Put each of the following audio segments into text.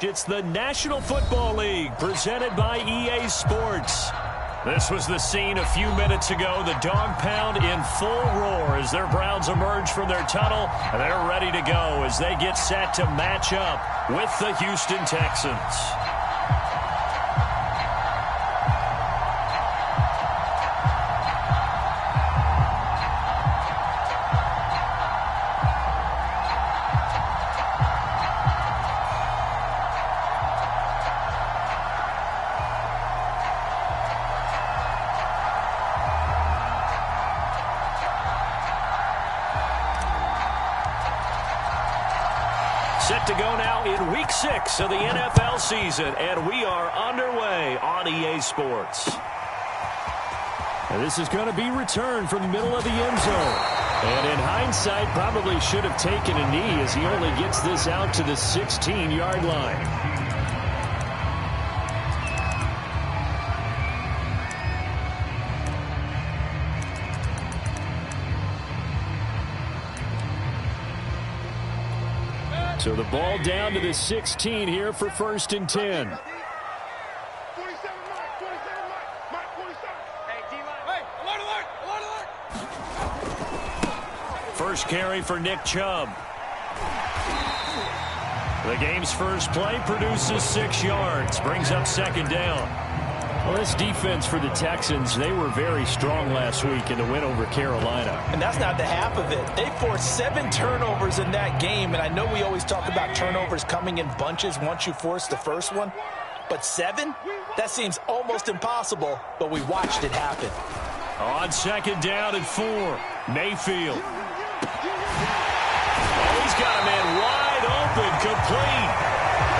It's the National Football League presented by EA Sports. This was the scene a few minutes ago. The dog pound in full roar as their Browns emerge from their tunnel. And they're ready to go as they get set to match up with the Houston Texans. Set to go now in Week 6 of the NFL season, and we are underway on EA Sports. And this is going to be returned from the middle of the end zone. And in hindsight, probably should have taken a knee as he only gets this out to the 16-yard line. So the ball down to the 16 here for 1st and 10. First carry for Nick Chubb. The game's first play produces 6 yards, brings up 2nd down. Well, this defense for the Texans, they were very strong last week in the win over Carolina. And that's not the half of it. They forced 7 turnovers in that game, and I know we always talk about turnovers coming in bunches once you force the first one, but 7? That seems almost impossible, but we watched it happen. On 2nd down and 4, Mayfield. Oh, he's got a man wide open, complete.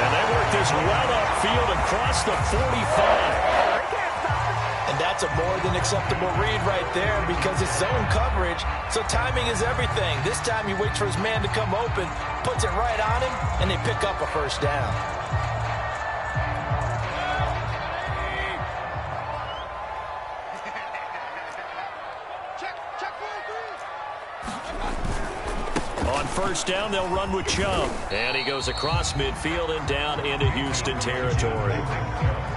And they work this well upfield across the 45. And that's a more than acceptable read right there because it's zone coverage, so timing is everything. This time he waits for his man to come open, puts it right on him, and they pick up a 1st down. On 1st down, they'll run with Chubb. And he goes across midfield and down into Houston territory.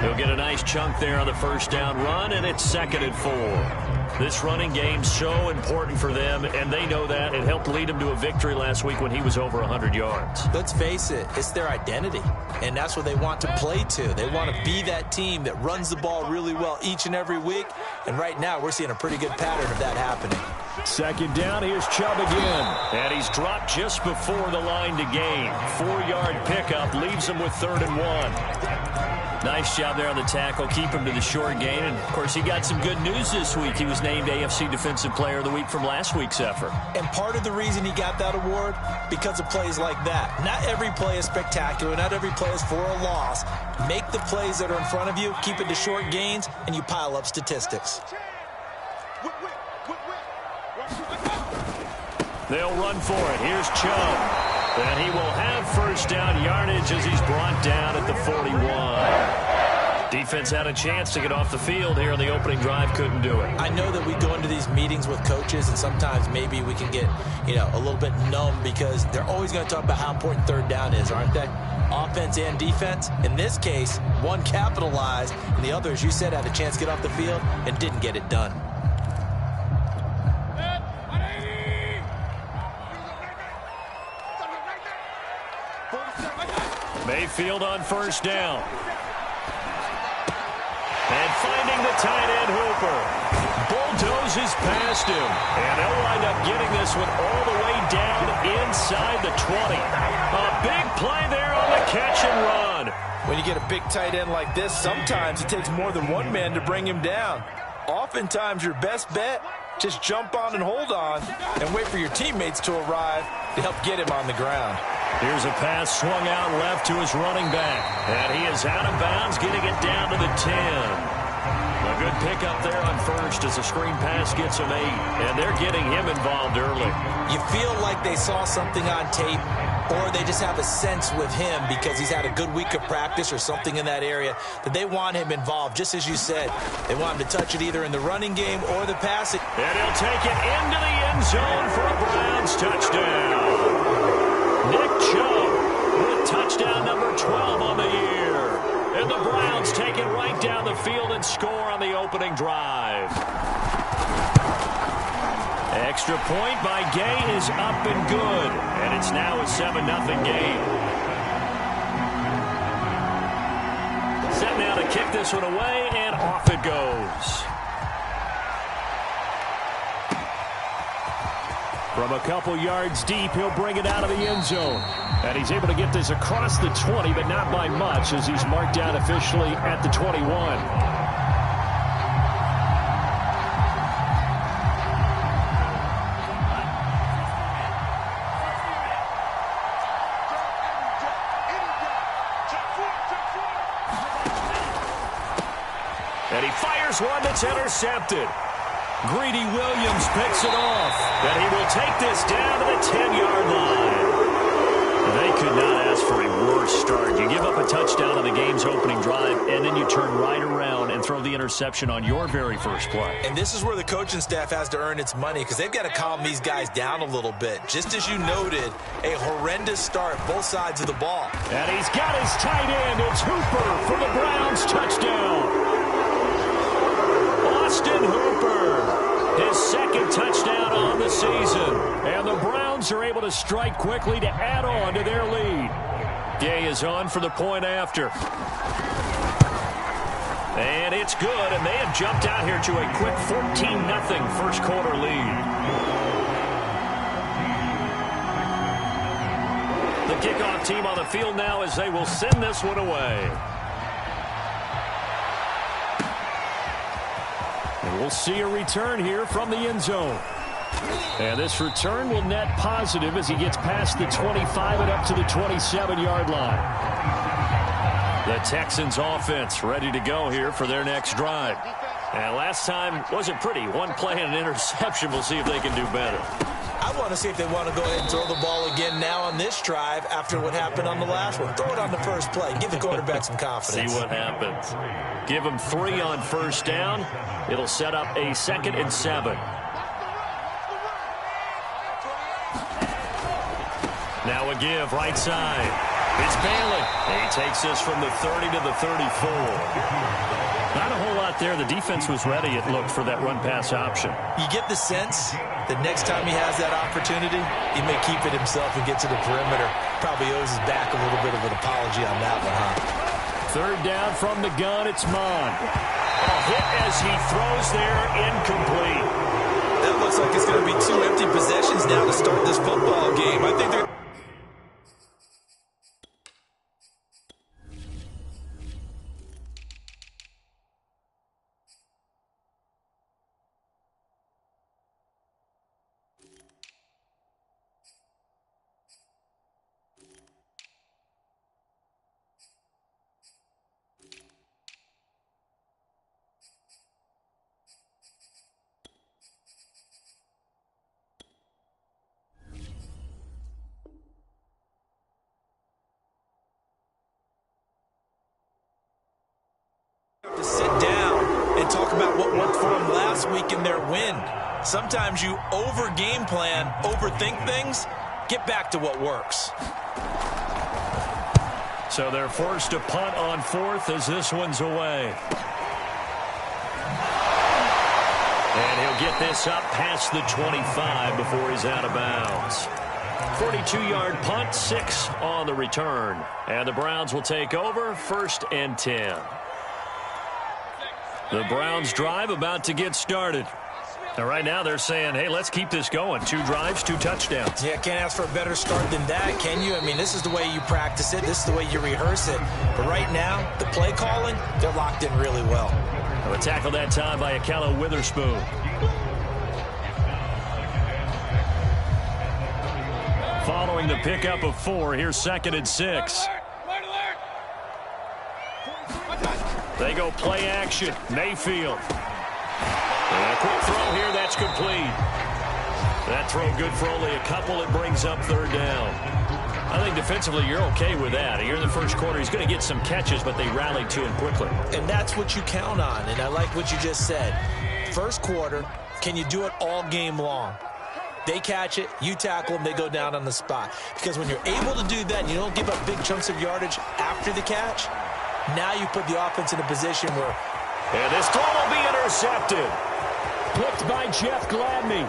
He'll get a nice chunk there on the 1st down run, and it's 2nd and 4. This running game's so important for them, and they know that. It helped lead them to a victory last week when he was over 100 yards. Let's face it, it's their identity, and that's what they want to play to. They want to be that team that runs the ball really well each and every week, and right now we're seeing a pretty good pattern of that happening. 2nd down, here's Chubb again. And he's dropped just before the line to gain. 4-yard pickup leaves him with 3rd and 1. Nice job there on the tackle. Keep him to the short gain. And, of course, he got some good news this week. He was named AFC Defensive Player of the Week from last week's effort. And part of the reason he got that award, because of plays like that. Not every play is spectacular. Not every play is for a loss. Make the plays that are in front of you, keep it to short gains, and you pile up statistics. They'll run for it. Here's Chubb. And he will have 1st down yardage as he's brought down at the 41. Defense had a chance to get off the field here on the opening drive, couldn't do it. I know that we go into these meetings with coaches, and sometimes maybe we can get, a little bit numb because they're always going to talk about how important 3rd down is, aren't they? Offense and defense. In this case, one capitalized, and the other, as you said, had a chance to get off the field and didn't get it done. Mayfield on 1st down. And finding the tight end Hooper. Bulldozes past him. And they'll wind up getting this one all the way down inside the 20. A big play there on the catch and run. When you get a big tight end like this, sometimes it takes more than one man to bring him down. Oftentimes your best bet, just jump on and hold on and wait for your teammates to arrive to help get him on the ground. Here's a pass swung out left to his running back. And he is out of bounds, getting it down to the 10. A good pickup there on 1st as a screen pass gets him 8. And they're getting him involved early. You feel like they saw something on tape, or they just have a sense with him because he's had a good week of practice or something in that area that they want him involved, just as you said. They want him to touch it either in the running game or the passing. And he'll take it into the end zone for a Browns touchdown. Nick Chubb with touchdown number 12 on the year. And the Browns take it right down the field and score on the opening drive. Extra point by Gay is up and good. And it's now a 7-0 game. Set now to kick this one away, and off it goes. From a couple yards deep, he'll bring it out of the end zone. And he's able to get this across the 20, but not by much, as he's marked down officially at the 21. And he fires one that's intercepted. Greedy Williams picks it off. And he will take this down to the 10-yard line. They could not ask for a worse start. You give up a touchdown on the game's opening drive, and then you turn right around and throw the interception on your very first play. And this is where the coaching staff has to earn its money, because they've got to calm these guys down a little bit. Just as you noted, a horrendous start, both sides of the ball. And he's got his tight end. It's Hooper for the Browns touchdown. Austin Hooper, his second touchdown on the season. And the Browns are able to strike quickly to add on to their lead. Gay is on for the point after. And it's good, and they have jumped out here to a quick 14-0 first quarter lead. The kickoff team on the field now as they will send this one away. And we'll see a return here from the end zone. And this return will net positive as he gets past the 25 and up to the 27-yard line. The Texans offense ready to go here for their next drive. And last time wasn't pretty. One play and an interception. We'll see if they can do better. I want to see if they want to go ahead and throw the ball again now on this drive after what happened on the last one. Throw it on the first play. Give the quarterback some confidence. See what happens. Give him 3 on first down. It'll set up a 2nd and 7. Now a give right side. It's Bailey. He takes this from the 30 to the 34. Not a whole lot there. The defense was ready, it looked, for that run-pass option. You get the sense that next time he has that opportunity, he may keep it himself and get to the perimeter. Probably owes his back a little bit of an apology on that one, huh? Third down from the gun, it's Mon. A hit as he throws there, incomplete. That looks like it's going to be 2 empty possessions now to start this football game. I think they're... to sit down and talk about what worked for them last week in their win. Sometimes you over-game plan, overthink things, get back to what works. So they're forced to punt on 4th as this one's away. And he'll get this up past the 25 before he's out of bounds. 42-yard punt, 6 on the return. And the Browns will take over, 1st and 10. The Browns drive about to get started. Now, right now they're saying, hey, let's keep this going. 2 drives, 2 touchdowns. Yeah, can't ask for a better start than that, can you? I mean, this is the way you practice it. This is the way you rehearse it. But right now, the play calling, they're locked in really well. A tackle that time by Akello Witherspoon. Following the pickup of 4, here's 2nd and 6. They go play action. Mayfield. And a quick throw here. That's complete. That throw good for only a couple. It brings up 3rd down. I think defensively you're okay with that. Here in the first quarter, he's going to get some catches, but they rallied to him quickly. And that's what you count on, and I like what you just said. First quarter, can you do it all game long? They catch it, you tackle them, they go down on the spot. Because when you're able to do that and you don't give up big chunks of yardage after the catch, now you put the offense in a position where... And this throw will be intercepted. Picked by Jeff Gladney.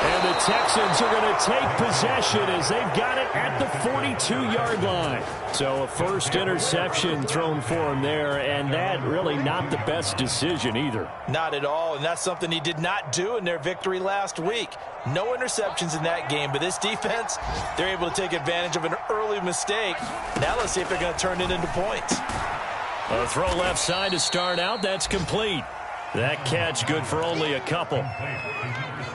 And the Texans are going to take possession as they've got it at the 42-yard line. So a first interception thrown for him there, and that really not the best decision either. Not at all, and that's something he did not do in their victory last week. No interceptions in that game, but this defense, they're able to take advantage of an early mistake. Now let's see if they're going to turn it into points. A throw left side to start out. That's complete. That catch good for only a couple.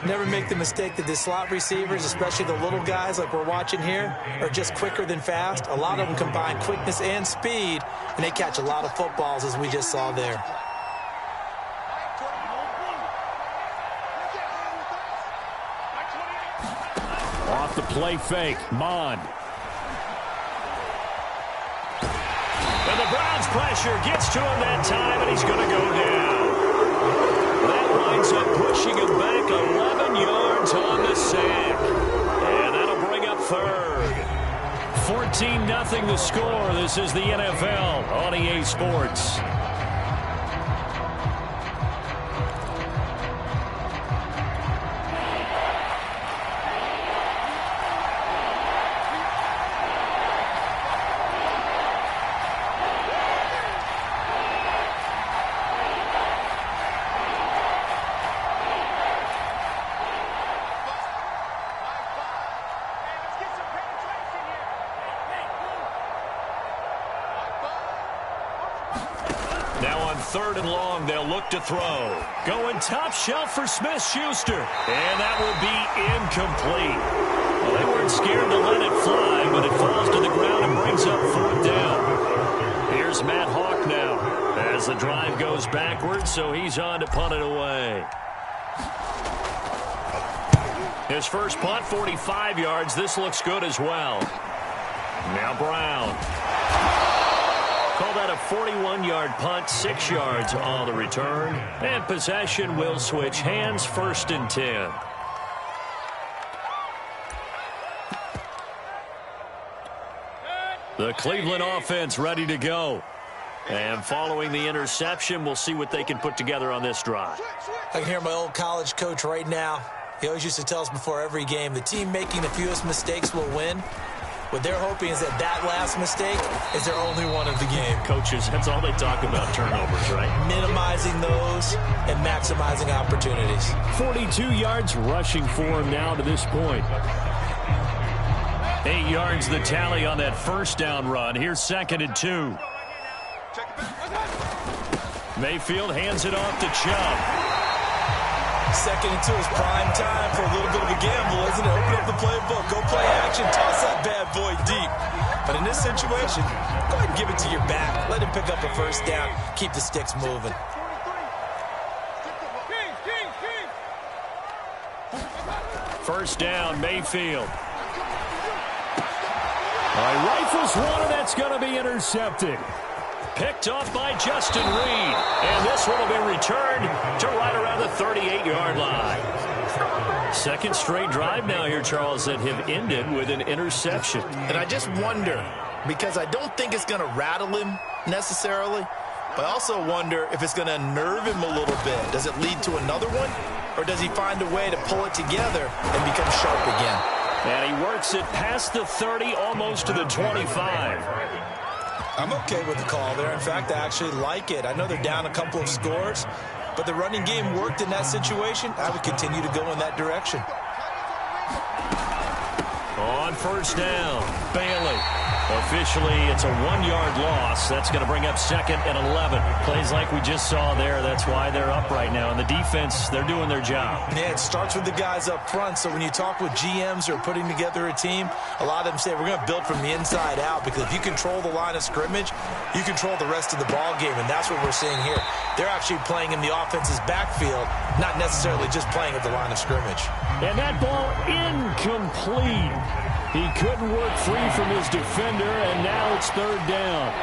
Never make the mistake that the slot receivers, especially the little guys like we're watching here, are just quicker than fast. A lot of them combine quickness and speed, and they catch a lot of footballs, as we just saw there. Off the play fake, Mond. And the Browns pressure gets to him that time, and he's going to go down. That winds up pushing him back 11 yards on the sack. And that'll bring up third. 14-0 the score. This is the NFL on EA Sports. Third and long, they'll look to throw. Going top shelf for Smith-Schuster. And that will be incomplete. Well, they weren't scared to let it fly, but it falls to the ground and brings up fourth down. Here's Matt Hawk now as the drive goes backwards, so he's on to punt it away. His first punt, 45 yards. This looks good as well. Now Brown. Call that a 41-yard punt, 6 yards on the return. And possession will switch hands, 1st and 10. The Cleveland offense ready to go. And following the interception, we'll see what they can put together on this drive. I can hear my old college coach right now. He always used to tell us before every game, the team making the fewest mistakes will win. What they're hoping is that last mistake is their only one of the game. Coaches, that's all they talk about, turnovers, right? Minimizing those and maximizing opportunities. 42 yards rushing for him now to this point. 8 yards the tally on that first down run. Here's 2nd and 2. Mayfield hands it off to Chubb. 2nd and 2 is prime time for a little bit of a gamble, isn't it? Open up the playbook, go play action, toss that bad boy deep. But in this situation, go ahead and give it to your back. Let him pick up a first down. Keep the sticks moving. First down, Mayfield. Rifles one, and that's going to be intercepted. Picked off by Justin Reed. And this one will be returned to right around the 38-yard line. Second straight drive now here, Charles, that have ended with an interception. And I just wonder, because I don't think it's going to rattle him necessarily, but I also wonder if it's going to unnerve him a little bit. Does it lead to another one? Or does he find a way to pull it together and become sharp again? And he works it past the 30, almost to the 25. I'm okay with the call there. In fact, I actually like it. I know they're down a couple of scores, but the running game worked in that situation. I would continue to go in that direction. On first down, Bailey. Officially, it's a 1-yard loss. That's going to bring up 2nd and 11. Plays like we just saw there. That's why they're up right now. And the defense, they're doing their job. Yeah, it starts with the guys up front. So when you talk with GMs who are putting together a team, a lot of them say we're going to build from the inside out, because if you control the line of scrimmage, you control the rest of the ball game. And that's what we're seeing here. They're actually playing in the offense's backfield, not necessarily just playing at the line of scrimmage. And that ball incomplete. He couldn't work free from his defender, and now it's 3rd down.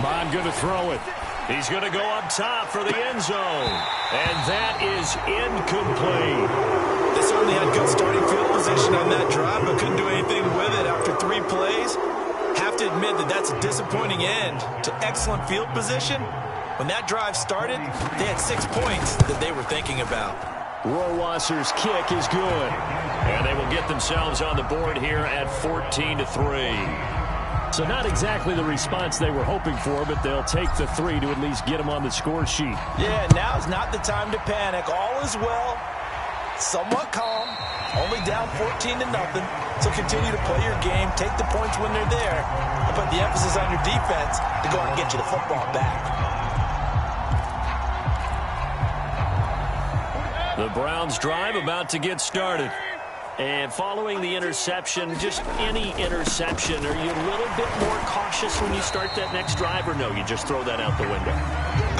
Bond going to throw it. He's going to go up top for the end zone. And that is incomplete. They certainly had good starting field position on that drive, but couldn't do anything with it after 3 plays. Have to admit that that's a disappointing end to excellent field position. When that drive started, they had 6 points that they were thinking about. Rohrwasser's kick is good. And they will get themselves on the board here at 14-3. So not exactly the response they were hoping for, but they'll take the 3 to at least get them on the score sheet. Yeah, now's not the time to panic. All is well. Somewhat calm. Only down 14-0. So continue to play your game. Take the points when they're there. And put the emphasis on your defense to go out and get you the football back. The Browns drive about to get started. And following the interception, just any interception, are you a little bit more cautious when you start that next drive, or no, you just throw that out the window?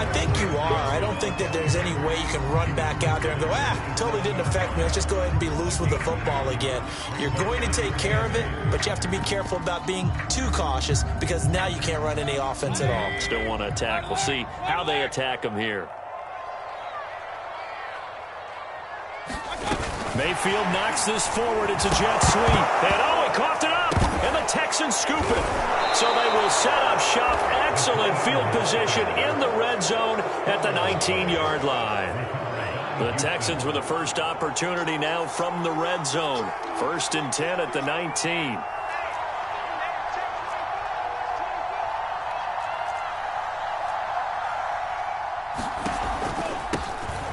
I think you are. I don't think that there's any way you can run back out there and go, totally didn't affect me. Let's just go ahead and be loose with the football again. You're going to take care of it, but you have to be careful about being too cautious because now you can't run any offense at all. Still want to attack. We'll see how they attack them here. Mayfield knocks this forward. It's a jet sweep. And, he coughed it up. And the Texans scoop it. So they will set up shop. Excellent field position in the red zone at the 19-yard line. The Texans with the first opportunity now from the red zone. 1st and 10 at the 19.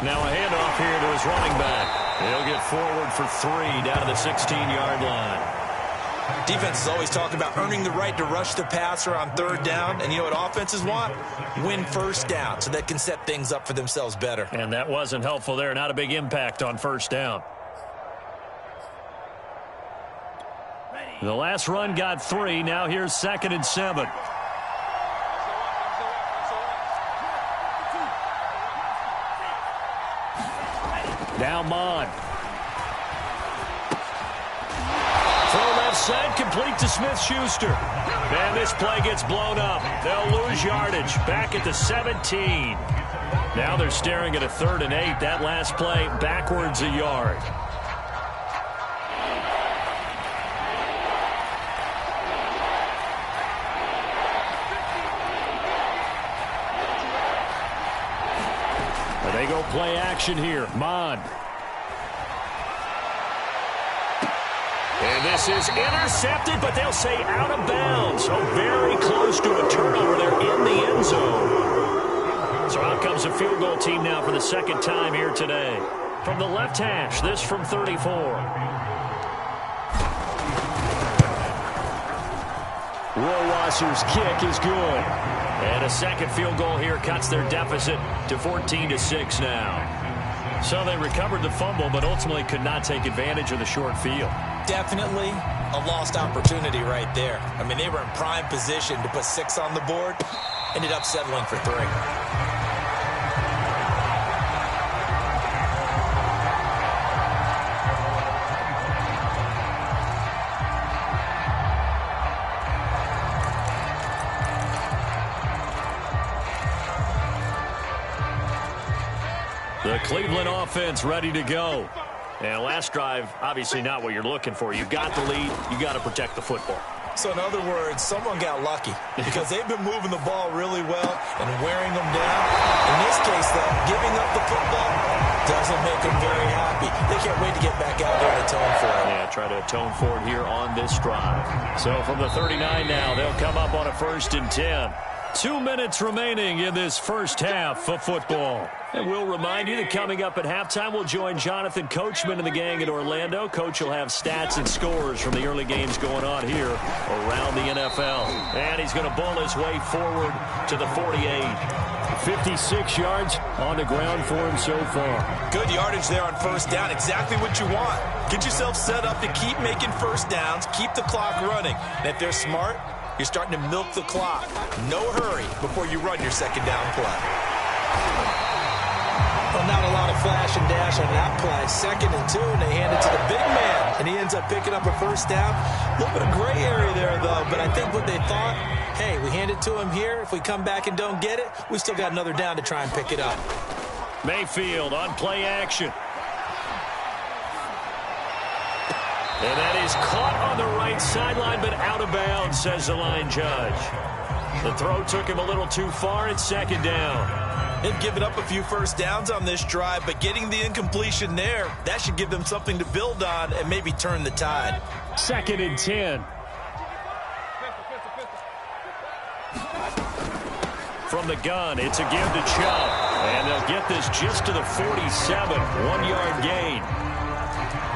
Now a handoff here to his running back. He'll get forward for 3 down to the 16-yard line. Defense is always talking about earning the right to rush the passer on 3rd down. And you know what offenses want? Win 1st down so they can set things up for themselves better. And that wasn't helpful there. Not a big impact on 1st down. The last run got 3. Now here's 2nd and 7. Now Mon. Throw left side, complete to Smith-Schuster. And this play gets blown up. They'll lose yardage. Back at the 17. Now they're staring at a 3rd and 8. That last play backwards a yard. They go play action here. Mon. And this is intercepted, but they'll say out of bounds. So very close to a turnover. They're in the end zone. So out comes a field goal team now for the 2nd time here today. From the left hash, this from 34. Rohrwasser's kick is good. And a 2nd field goal here cuts their deficit to 14-6 now. So they recovered the fumble, but ultimately could not take advantage of the short field. Definitely a lost opportunity right there. I mean, they were in prime position to put 6 on the board. Ended up settling for 3. The Cleveland offense ready to go. And last drive, obviously not what you're looking for. You got the lead. You got to protect the football. So in other words, someone got lucky because they've been moving the ball really well and wearing them down. In this case, though, giving up the football doesn't make them very happy. They can't wait to get back out there and atone for it. Yeah, try to atone for it here on this drive. So from the 39 now, they'll come up on a 1st and 10. 2 minutes remaining in this first half of football. And we'll remind you that coming up at halftime, we'll join Jonathan Coachman and the gang in Orlando. Coach will have stats and scores from the early games going on here around the NFL. And he's going to bull his way forward to the 48. 56 yards on the ground for him so far. Good yardage there on 1st down. Exactly what you want. Get yourself set up to keep making 1st downs, keep the clock running. And if they're smart, you're starting to milk the clock. No hurry before you run your 2nd down play. Well, not a lot of flash and dash on that play. 2nd and 2, and they hand it to the big man, and he ends up picking up a first down. A little bit of gray area there, though, but I think what they thought, hey, we hand it to him here. If we come back and don't get it, we still got another down to try and pick it up. Mayfield on play action. And that is caught on the right sideline, but out of bounds, says the line judge. The throw took him a little too far. It's 2nd down. They've given up a few first downs on this drive, but getting the incompletion there, that should give them something to build on and maybe turn the tide. 2nd and 10. From the gun, it's a give to Chubb. And they'll get this just to the 47, 1-yard gain.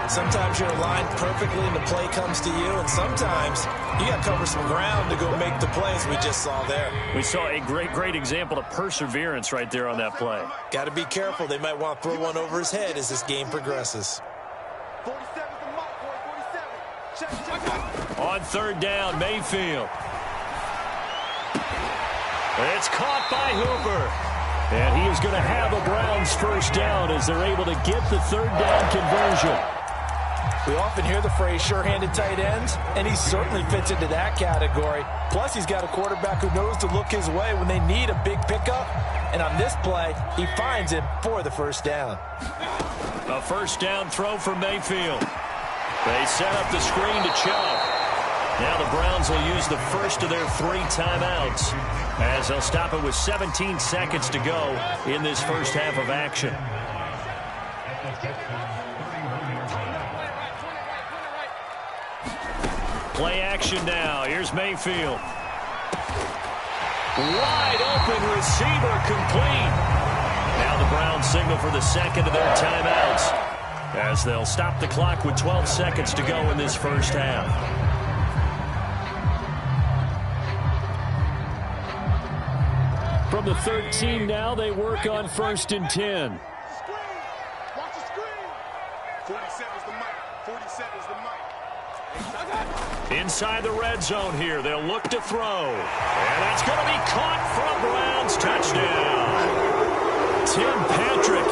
Sometimes you're aligned perfectly and the play comes to you, and sometimes you got to cover some ground to go make the plays we just saw there. We saw a great example of perseverance right there on that play. Got to be careful. They might want to throw one over his head as this game progresses. 47 is the mark, boy, 47. Check. On 3rd down, Mayfield. It's caught by Hooper. And he is going to have a Browns first down as they're able to get the 3rd down conversion. We often hear the phrase sure-handed tight ends, and he certainly fits into that category. Plus, he's got a quarterback who knows to look his way when they need a big pickup. And on this play, he finds him for the first down. A first down throw for Mayfield. They set up the screen to Chubb. Now the Browns will use the first of their 3 timeouts as they'll stop it with 17 seconds to go in this first half of action. Play action now. Here's Mayfield. Wide open receiver complete. Now the Browns signal for the 2nd of their timeouts as they'll stop the clock with 12 seconds to go in this first half. From the 13 now, they work on 1st and 10. Watch the screen. 47 is the mic. 47 is the mic. Inside the red zone here, they'll look to throw. And that's going to be caught for a Browns touchdown. Tim Patrick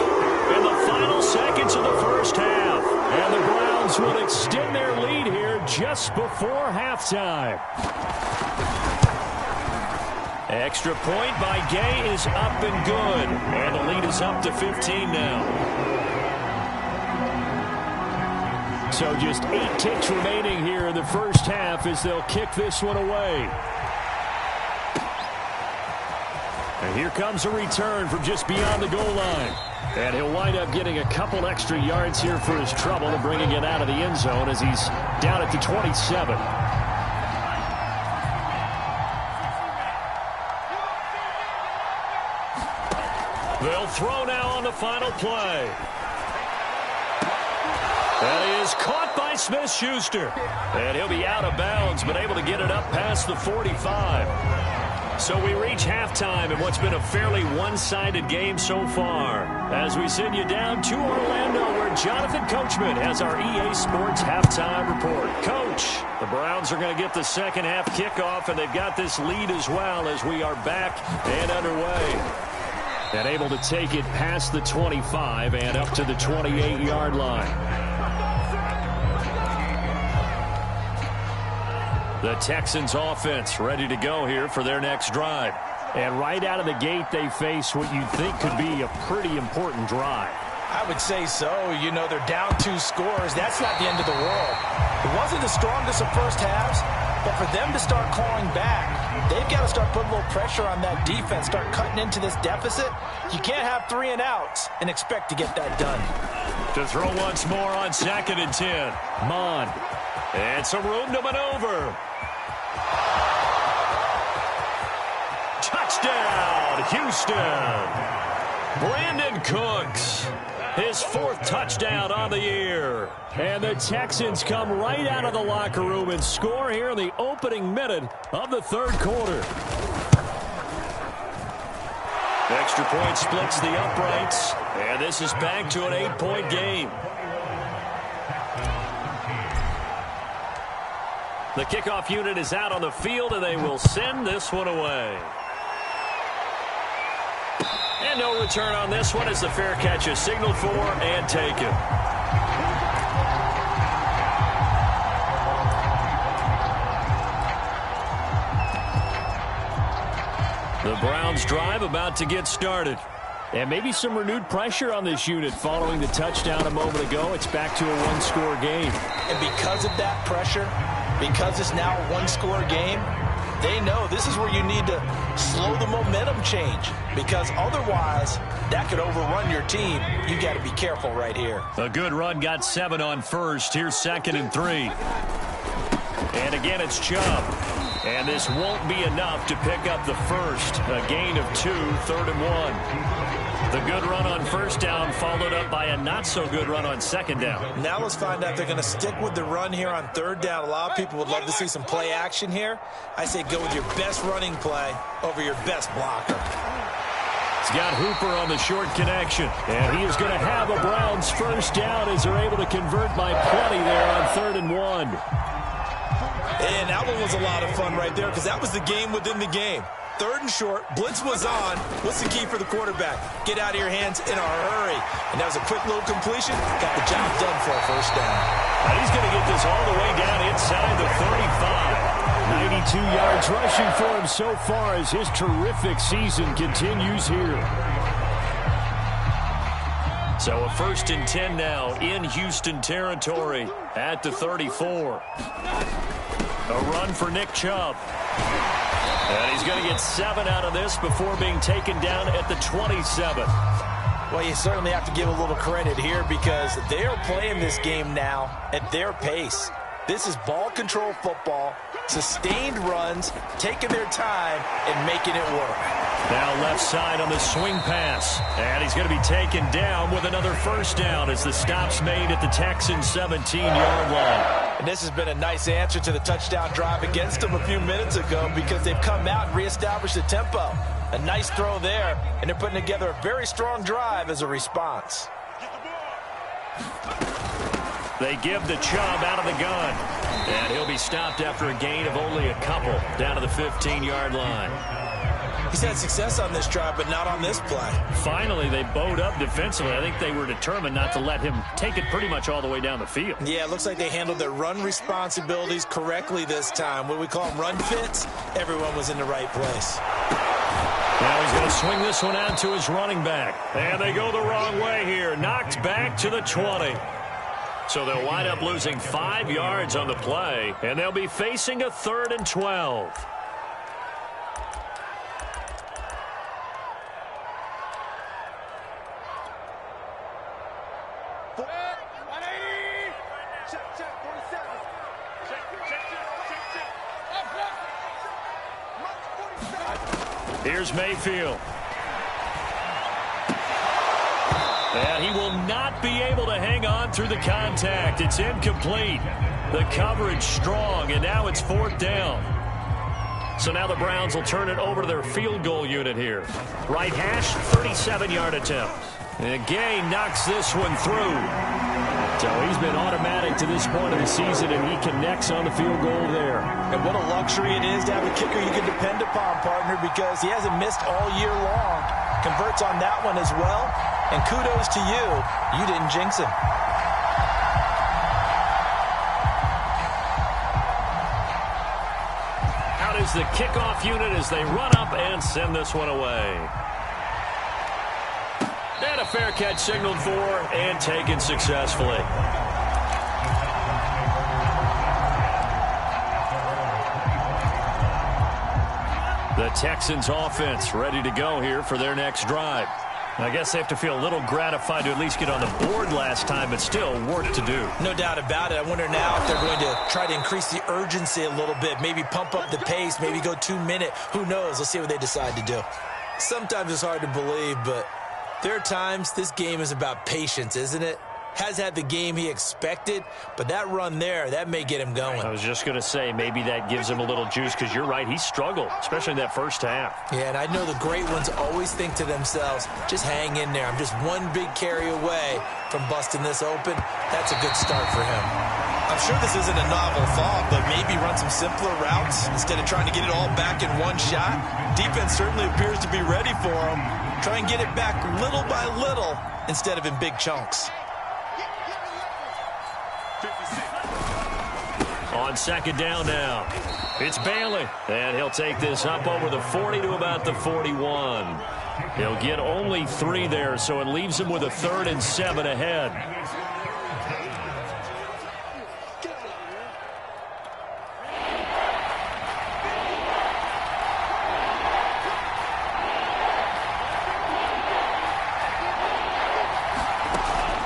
in the final seconds of the first half. And the Browns will extend their lead here just before halftime. Extra point by Gay is up and good. And the lead is up to 15 now. So just 8 ticks remaining here in the first half as they'll kick this one away. And here comes a return from just beyond the goal line. And he'll wind up getting a couple extra yards here for his trouble and bringing it out of the end zone as he's down at the 27. They'll throw now on the final play. That is caught by Smith-Schuster. And he'll be out of bounds, but able to get it up past the 45. So we reach halftime in what's been a fairly one-sided game so far. As we send you down to Orlando, where Jonathan Coachman has our EA Sports halftime report. Coach, the Browns are going to get the second half kickoff, and they've got this lead as well as we are back and underway. And able to take it past the 25 and up to the 28-yard line. The Texans offense ready to go here for their next drive. And right out of the gate, they face what you think could be a pretty important drive. I would say so. You know, they're down 2 scores. That's not the end of the world. It wasn't the strongest of first halves, but for them to start clawing back, they've got to start putting a little pressure on that defense, start cutting into this deficit. You can't have 3 and outs and expect to get that done. To throw once more on 2nd and 10. Mond. And some room to maneuver. Touchdown, Houston. Brandon Cooks, his 4th touchdown on the year. And the Texans come right out of the locker room and score here in the opening minute of the 3rd quarter. Extra point splits the uprights, and this is back to an 8-point game. The kickoff unit is out on the field, and they will send this one away. And no return on this one as the fair catch is signaled for and taken. The Browns drive about to get started. And maybe some renewed pressure on this unit following the touchdown a moment ago. It's back to a one-score game. And because of that pressure, because it's now a one-score game, they know this is where you need to slow the momentum change, because otherwise that could overrun your team. You got to be careful right here. A good run, got 7 on first. Here's 2nd and 3. And again, it's Chubb. And this won't be enough to pick up the first. A gain of 2, 3rd and 1. The good run on first down followed up by a not-so-good run on second down. Now let's find out if they're going to stick with the run here on 3rd down. A lot of people would love to see some play action here. I say go with your best running play over your best blocker. He's got Hooper on the short connection. And he is going to have a Browns first down as they're able to convert by plenty there on 3rd and 1. And that one was a lot of fun right there, because that was the game within the game. 3rd and short, blitz was on. What's the key for the quarterback? Get out of your hands in a hurry. And that was a quick little completion. Got the job done for a first down. And he's going to get this all the way down inside the 35. 92 yards rushing for him so far as his terrific season continues here. So a 1st and 10 now in Houston territory at the 34. A run for Nick Chubb. And he's going to get 7 out of this before being taken down at the 27. Well, you certainly have to give a little credit here, because they are playing this game now at their pace. This is ball control football, sustained runs, taking their time and making it work. Now left side on the swing pass. And he's going to be taken down with another first down as the stop's made at the Texans' 17-yard line. And this has been a nice answer to the touchdown drive against them a few minutes ago, because they've come out and reestablished the tempo. A nice throw there, and they're putting together a very strong drive as a response. They give the Chubb out of the gun. And he'll be stopped after a gain of only a couple down to the 15-yard line. He's had success on this drive, but not on this play. Finally, they bowed up defensively. I think they were determined not to let him take it pretty much all the way down the field. Yeah, it looks like they handled their run responsibilities correctly this time. What we call them run fits, everyone was in the right place. Now he's going to swing this one out to his running back. And they go the wrong way here. Knocked back to the 20. So they'll wind up losing 5 yards on the play, and they'll be facing a 3rd and 12. Here's Mayfield. And he will not be able to hang on through the contact. It's incomplete. The coverage strong, and now it's 4th down. So now the Browns will turn it over to their field goal unit here. Right hash, 37-yard attempt. And Gay knocks this one through. So he's been automatic to this point of the season, and he connects on the field goal there. And what a luxury it is to have a kicker you can depend upon, partner, because he hasn't missed all year long. Converts on that one as well. And kudos to you. You didn't jinx him. Out is the kickoff unit as they run up and send this one away. And a fair catch signaled for and taken successfully. The Texans offense ready to go here for their next drive. I guess they have to feel a little gratified to at least get on the board last time, but still work to do. No doubt about it. I wonder now if they're going to try to increase the urgency a little bit, maybe pump up the pace, maybe go 2-minute. Who knows? Let's see what they decide to do. Sometimes it's hard to believe, but there are times this game is about patience, isn't it? Has had the game he expected, but that run there, that may get him going. I was just going to say, maybe that gives him a little juice, because you're right, he struggled, especially in that first half. Yeah, and I know the great ones always think to themselves, just hang in there. I'm just one big carry away from busting this open. That's a good start for him. I'm sure this isn't a novel thought, but maybe run some simpler routes instead of trying to get it all back in one shot. Defense certainly appears to be ready for him. Try and get it back little by little instead of in big chunks. On second down now, it's Bailey. And he'll take this up over the 40 to about the 41. He'll get only 3 there, so it leaves him with a 3rd and 7 ahead.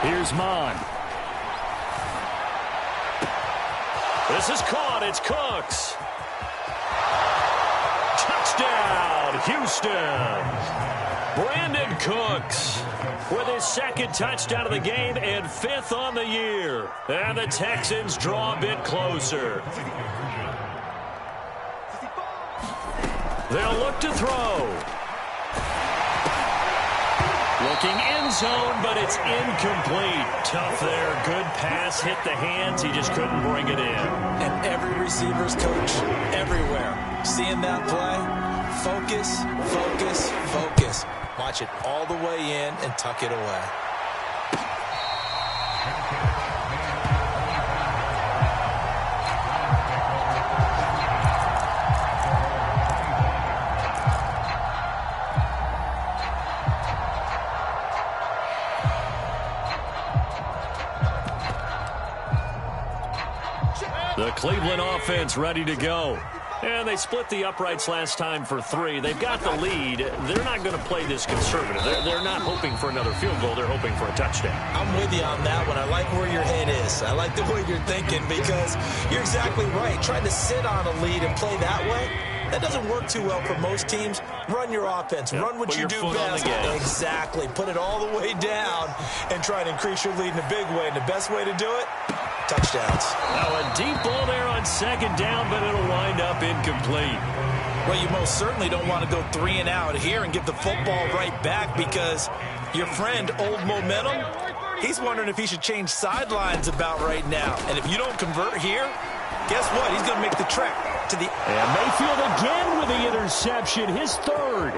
Here's Mon. This is caught. It's Cooks. Touchdown, Houston. Brandon Cooks with his 2nd touchdown of the game and 5th on the year. And the Texans draw a bit closer. They'll look to throw. Looking end zone, but it's incomplete. Tough there. Good pass. Hit the hands. He just couldn't bring it in. And every receiver's coach everywhere. Seeing that play, focus, focus, focus. Watch it all the way in and tuck it away. The Cleveland offense ready to go. And they split the uprights last time for 3. They've got the lead. They're not going to play this conservative. They're not hoping for another field goal. They're hoping for a touchdown. I'm with you on that one. I like where your head is. I like the way you're thinking because you're exactly right. Trying to sit on a lead and play that way, that doesn't work too well for most teams. Run your offense. Yep. Run what you do best. Exactly. Put it all the way down and try to increase your lead in a big way. And the best way to do it, touchdowns. Now a deep ball there on second down, but it'll wind up incomplete. Well, you most certainly don't want to go 3 and out here and give the football right back because your friend, Old Momentum, he's wondering if he should change sidelines about right now. And if you don't convert here, guess what? He's going to make the trek to the... And Mayfield again with the interception, his 3rd.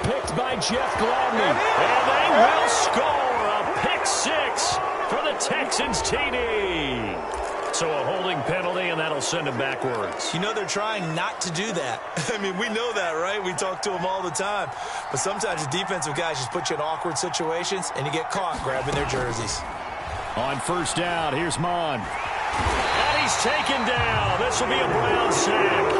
Picked by Jeff Gladney. And they will score a pick 6 for the Texans TD. So a holding penalty, and that'll send him backwards. You know they're trying not to do that. I mean, we know that, right? We talk to them all the time. But sometimes the defensive guys just put you in awkward situations, and you get caught grabbing their jerseys. On first down, here's Mon. And he's taken down. This will be a Brown sack.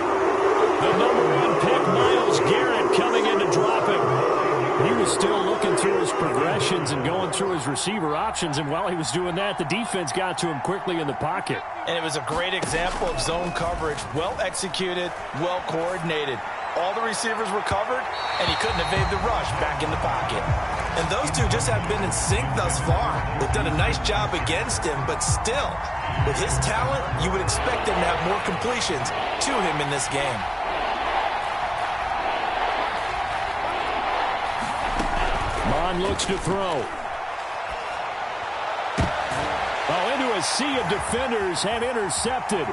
The #1 pick, Myles Garrett, coming in to drop him. He was still looking through his progressions and going through his receiver options, and while he was doing that, the defense got to him quickly in the pocket. And it was a great example of zone coverage. Well executed, well coordinated. All the receivers were covered, and he couldn't evade the rush back in the pocket. And those two just have been in sync thus far. They've done a nice job against him, but still, with his talent, you would expect him to have more completions to him in this game. Mon looks to throw. Oh, into a sea of defenders and intercepted.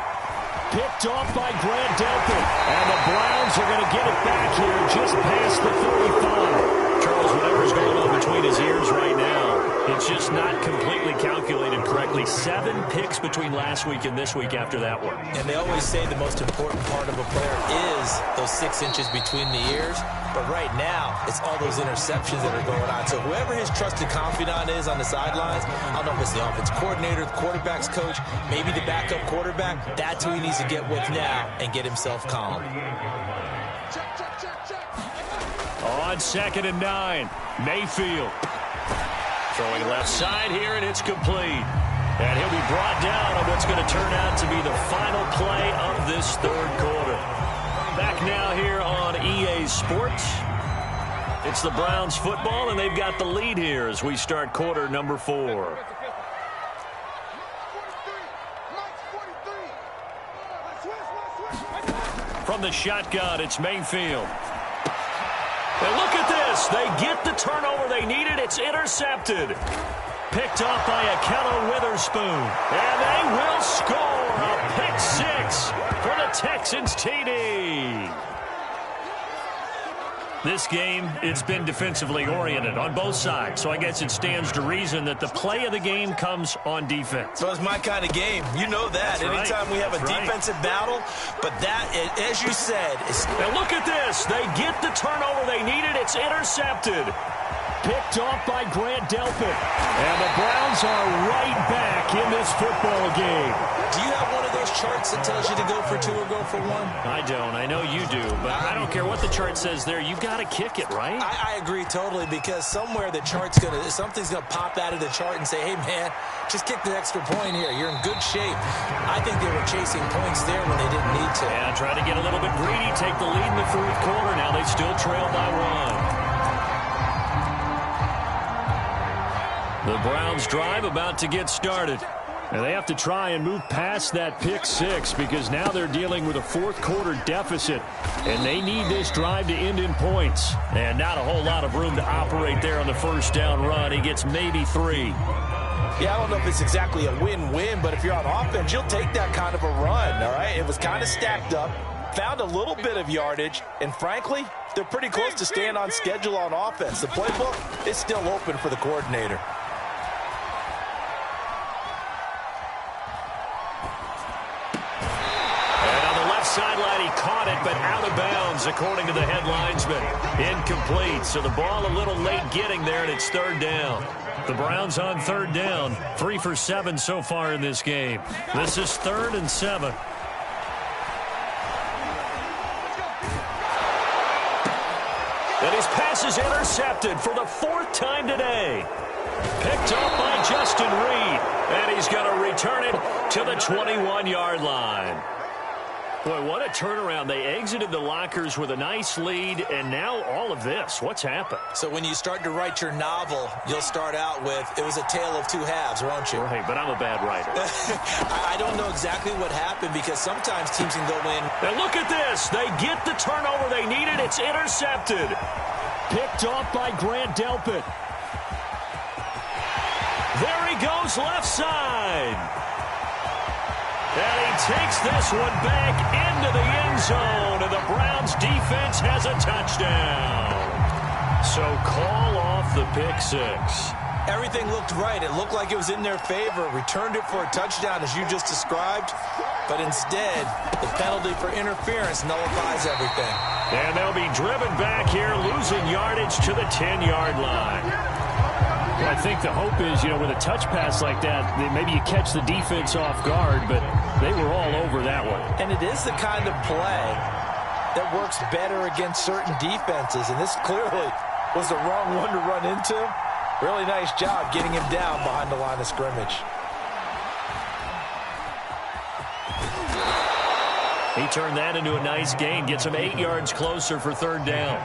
Picked off by Grant Delpit. And the Browns are going to get it back here just past the 35. Charles, whatever's going on between his ears right now, it's just not completely calculated correctly. 7 picks between last week and this week after that one. And they always say the most important part of a player is those 6 inches between the ears. But right now, it's all those interceptions that are going on. So whoever his trusted confidant is on the sidelines, I don't know if it's the offense coordinator, the quarterback's coach, maybe the backup quarterback, that's who he needs to get with now and get himself calm. On 2nd and 9, Mayfield. Throwing left side here, and it's complete. And he'll be brought down on what's going to turn out to be the final play of this 3rd quarter. Back now here on EA Sports. It's the Browns football, and they've got the lead here as we start quarter number 4. From the shotgun, it's Mayfield. And look at this. They get the turnover they needed. It's intercepted. Picked off by Akello Witherspoon. And they will score a pick 6 for the Texans TD. This game, it's been defensively oriented on both sides, so I guess it stands to reason that the play of the game comes on defense. So it's my kind of game. You know that. That's Anytime right. we have That's a right. defensive battle, but that, as you said, is... And look at this. They get the turnover they needed. It's intercepted. Picked off by Grant Delpit. And the Browns are right back in this football game. Do you have one of those charts that tells you to go for 2 or go for 1? I don't. I know you do. But I don't care what the chart says there. You've got to kick it, right? I agree totally, because somewhere the chart's something's going to pop out of the chart and say, hey, man, just kick the extra point here. You're in good shape. I think they were chasing points there when they didn't need to. Yeah, try to get a little bit greedy, take the lead in the fourth quarter. Now they still trail by 1. The Browns drive about to get started. And they have to try and move past that pick 6 because now they're dealing with a fourth quarter deficit. And they need this drive to end in points. And not a whole lot of room to operate there on the first down run. He gets maybe 3. Yeah, I don't know if it's exactly a win-win, but if you're on offense, you'll take that kind of a run, all right? It was kind of stacked up, found a little bit of yardage, and frankly, they're pretty close to staying on schedule on offense. The playbook is still open for the coordinator. Sideline, he caught it, but out of bounds, according to the head linesman. Incomplete, so the ball a little late getting there, and it's third down. The Browns on third down, 3 for 7 so far in this game. This is 3rd and 7. And his pass is intercepted for the 4th time today. Picked up by Justin Reed, and he's going to return it to the 21-yard line. Boy, what a turnaround. They exited the lockers with a nice lead, and now all of this. What's happened? So when you start to write your novel, you'll start out with, it was a tale of 2 halves, won't you? Right, but I'm a bad writer. I don't know exactly what happened, because sometimes teams can go in. And look at this. They get the turnover they needed. It's intercepted. Picked off by Grant Delpit. There he goes left side. And he takes this one back into the end zone, and the Browns defense has a touchdown. So call off the pick 6. Everything looked right. It looked like it was in their favor. Returned it for a touchdown, as you just described. But instead, the penalty for interference nullifies everything. And they'll be driven back here, losing yardage to the 10-yard line. Well, I think the hope is, with a touch pass like that, maybe you catch the defense off guard, but they were all over that one. And it is the kind of play that works better against certain defenses, and this clearly was the wrong one to run into. Really nice job getting him down behind the line of scrimmage. He turned that into a nice gain, gets him 8 yards closer for third down.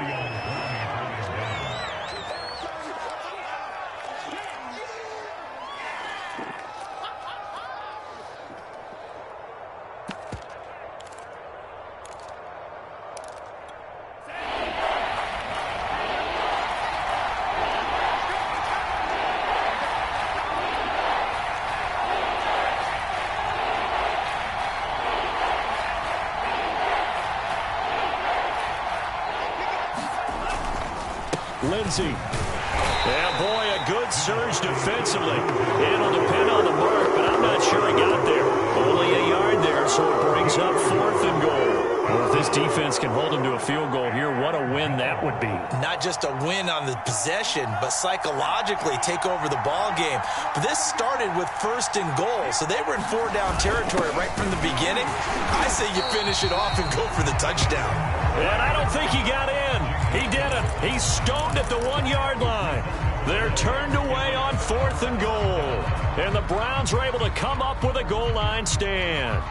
Lindsey. Yeah, boy, a good surge defensively. It'll depend on the mark, but I'm not sure he got there. Only a yard there, so it brings up 4th and goal. Well, if this defense can hold him to a field goal here, what a win that would be. Not just a win on the possession, but psychologically take over the ball game. But this started with 1st and goal, so they were in 4-down territory right from the beginning. I say you finish it off and go for the touchdown. And I don't think he got in. He didn't. He's stoned at the 1-yard line. They're turned away on 4th and goal. And the Browns are able to come up with a goal line stand.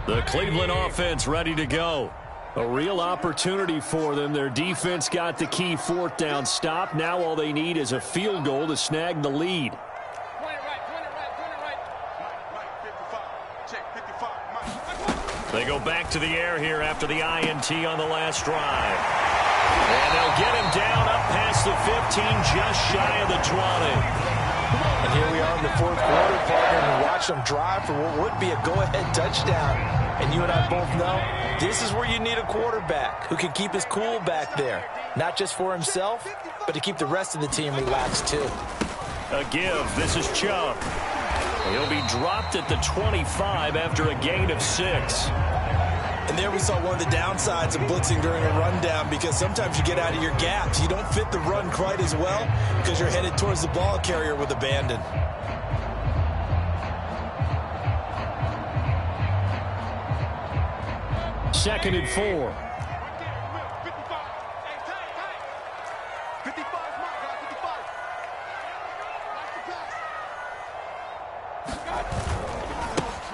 The Cleveland offense ready to go. A real opportunity for them. Their defense got the key 4th down stop. Now all they need is a field goal to snag the lead. They go back to the air here after the INT on the last drive. And they'll get him down up past the 15, just shy of the 20. And here we are in the 4th quarter, partner, and watched them drive for what would be a go-ahead touchdown. And you and I both know this is where you need a quarterback who can keep his cool back there. Not just for himself, but to keep the rest of the team relaxed too. A give. This is Chubb. He'll be dropped at the 25 after a gain of 6. And there we saw one of the downsides of blitzing during a rundown, because sometimes you get out of your gaps. You don't fit the run quite as well because you're headed towards the ball carrier with abandon. Second and 4.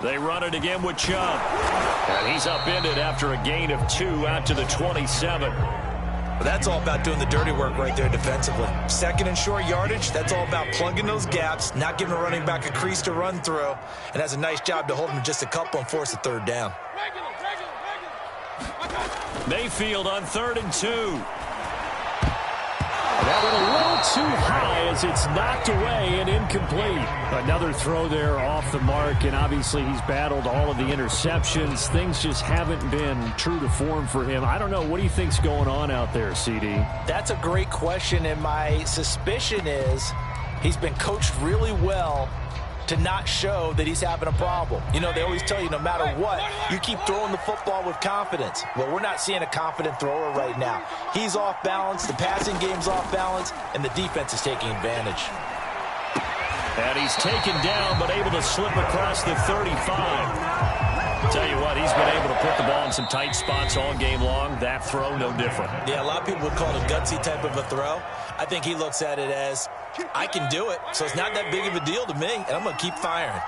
They run it again with Chubb. And he's upended after a gain of 2 out to the 27. But that's all about doing the dirty work right there defensively. Second and short yardage, that's all about plugging those gaps, not giving a running back a crease to run through, and has a nice job to hold him just a couple and force a third down. Mayfield on 3rd and 2. That went a little too high as it's knocked away and incomplete. Another throw there off the mark, and obviously he's battled all of the interceptions. Things just haven't been true to form for him. I don't know. What do you think's going on out there, CD? That's a great question, and my suspicion is he's been coached really well to not show that he's having a problem. You know, they always tell you no matter what, you keep throwing the football with confidence. Well, we're not seeing a confident thrower right now. He's off balance, the passing game's off balance, and the defense is taking advantage. And he's taken down, but able to slip across the 35. Tell you what, he's been able to put the ball in some tight spots all game long. That throw, no different. Yeah, a lot of people would call it a gutsy type of a throw. I think he looks at it as, I can do it, so it's not that big of a deal to me, and I'm going to keep firing.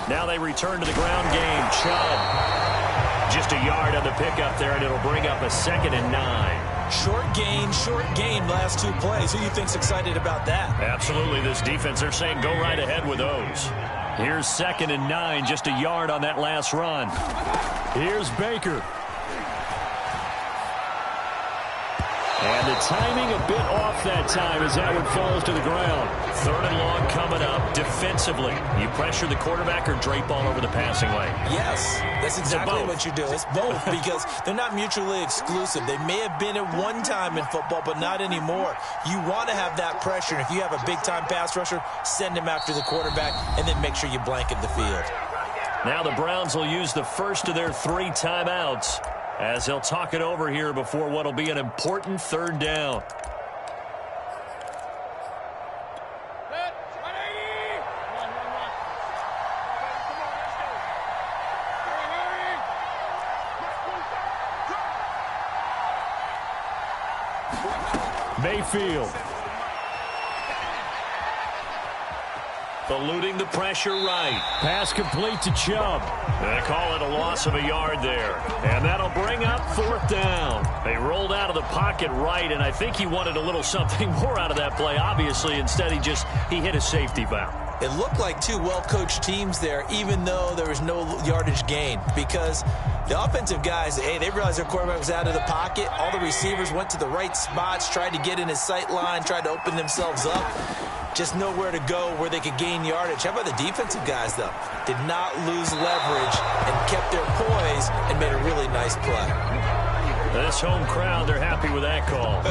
Now they return to the ground game. Chubb, just a yard on the pickup there, and it'll bring up a 2nd and 9. Short gain last 2 plays. Who do you think's excited about that? Absolutely, this defense, they're saying go right ahead with those. Here's 2nd and 9, just a yard on that last run. Here's Baker. And the timing a bit off that time as that one falls to the ground. 3rd and long coming up. Defensively, you pressure the quarterback or drape all over the passing lane? Yes, that's exactly what you do. It's both because they're not mutually exclusive. They may have been at one time in football, but not anymore. You want to have that pressure. And if you have a big-time pass rusher, send him after the quarterback and then make sure you blanket the field. Now the Browns will use the first of their 3 timeouts as they'll talk it over here before what will be an important 3rd down. Mayfield. Eluding the pressure right. Pass complete to Chubb. They call it a loss of a yard there. And that'll bring up 4th down. They rolled out of the pocket right, and I think he wanted a little something more out of that play. Obviously, instead he hit a safety valve. It looked like 2 well-coached teams there, even though there was no yardage gain, because the offensive guys, hey, they realized their quarterback was out of the pocket. All the receivers went to the right spots, tried to get in his sight line, tried to open themselves up. Just nowhere to go where they could gain yardage. How about the defensive guys, though? Did not lose leverage and kept their poise and made a really nice play. This home crowd, they're happy with that call.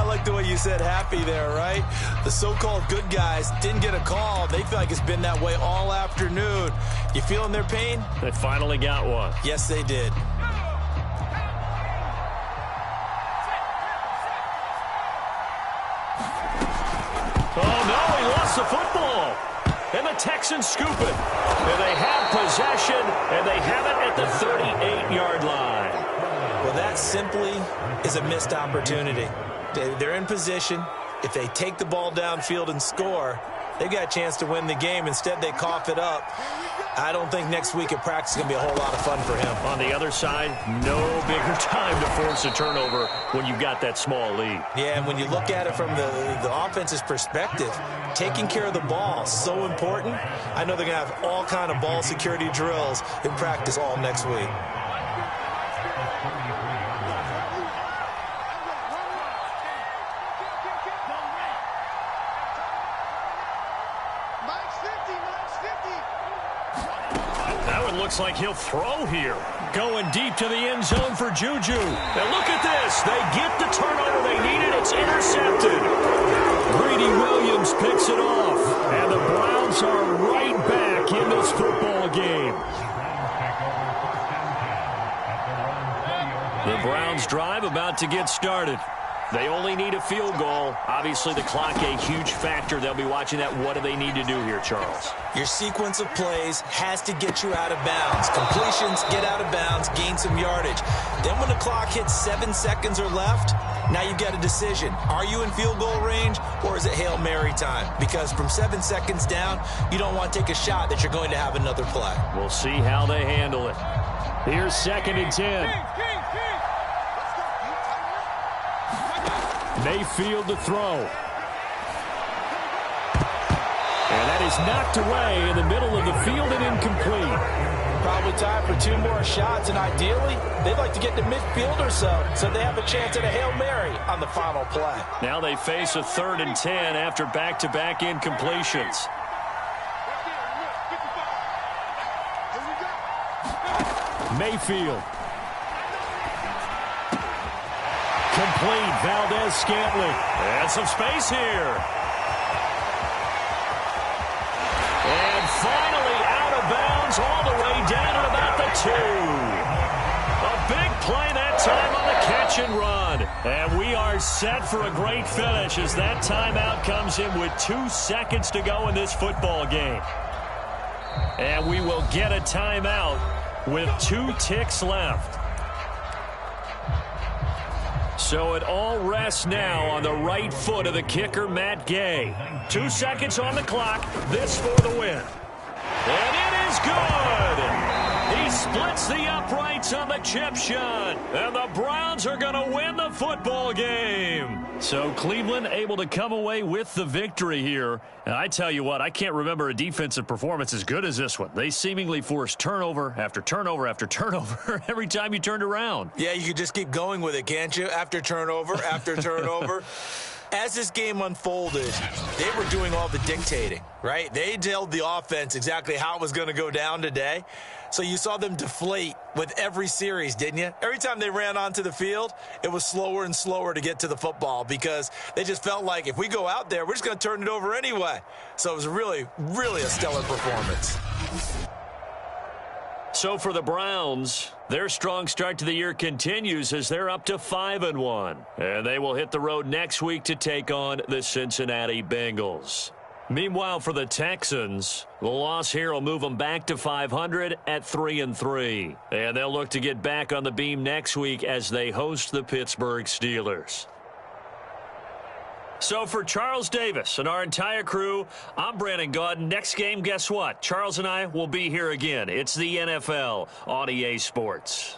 I like the way you said happy there, right? The so-called good guys didn't get a call. They feel like it's been that way all afternoon. You feeling their pain? They finally got one. Yes, they did. Oh, no, he lost the football. And the Texans scoop it. And they have possession, and they have it at the 38-yard line. Well, that simply is a missed opportunity. They're in position. If they take the ball downfield and score, they've got a chance to win the game. Instead, they cough it up. I don't think next week at practice is going to be a whole lot of fun for him. On the other side, no bigger time to force a turnover when you've got that small lead. Yeah, and when you look at it from the offense's perspective, taking care of the ball is so important. I know they're going to have all kind of ball security drills in practice all next week. it looks like he'll throw here. Going deep to the end zone for Juju. And look at this. They get the turnover they needed. It's intercepted. Greedy Williams picks it off. And the Browns are right back in this football game. The Browns drive about to get started. They only need a field goal. Obviously, the clock a huge factor. They'll be watching that. What do they need to do here, Charles? Your sequence of plays has to get you out of bounds. Completions, get out of bounds, gain some yardage. Then when the clock hits 7 seconds or left, now you've got a decision. Are you in field goal range, or is it Hail Mary time? Because from 7 seconds down, you don't want to take a shot that you're going to have another play. We'll see how they handle it. Here's 2nd and 10. Mayfield to throw. And that is knocked away in the middle of the field and incomplete. Probably time for 2 more shots, and ideally, they'd like to get to midfield or so they have a chance at a Hail Mary on the final play. Now they face a 3rd and 10 after back-to-back incompletions. Mayfield. Complete. Valdez-Scantling. And some space here. And finally out of bounds all the way down at about the 2. A big play that time on the catch and run. And we are set for a great finish as that timeout comes in with 2 seconds to go in this football game. And we will get a timeout with 2 ticks left. So it all rests now on the right foot of the kicker, Matt Gay. 2 seconds on the clock. This for the win. And it is good. He splits the uprights on the chip shot. And the Browns are going to win the football game. So Cleveland able to come away with the victory here. And I tell you what, I can't remember a defensive performance as good as this one. They seemingly forced turnover after turnover after turnover every time you turned around. Yeah, you could just keep going with it, can't you? After turnover, after turnover. As this game unfolded, they were doing all the dictating, right? They told the offense exactly how it was going to go down today. So you saw them deflate with every series, didn't you? Every time they ran onto the field, it was slower and slower to get to the football because they just felt like if we go out there, we're just going to turn it over anyway. So it was really, really a stellar performance. So for the Browns, their strong start to the year continues as they're up to 5-1. And they will hit the road next week to take on the Cincinnati Bengals. Meanwhile, for the Texans, the loss here will move them back to 500 at 3-3. And they'll look to get back on the beam next week as they host the Pittsburgh Steelers. So for Charles Davis and our entire crew, I'm Brandon Gaudin. Next game, guess what? Charles and I will be here again. It's the NFL on EA Sports.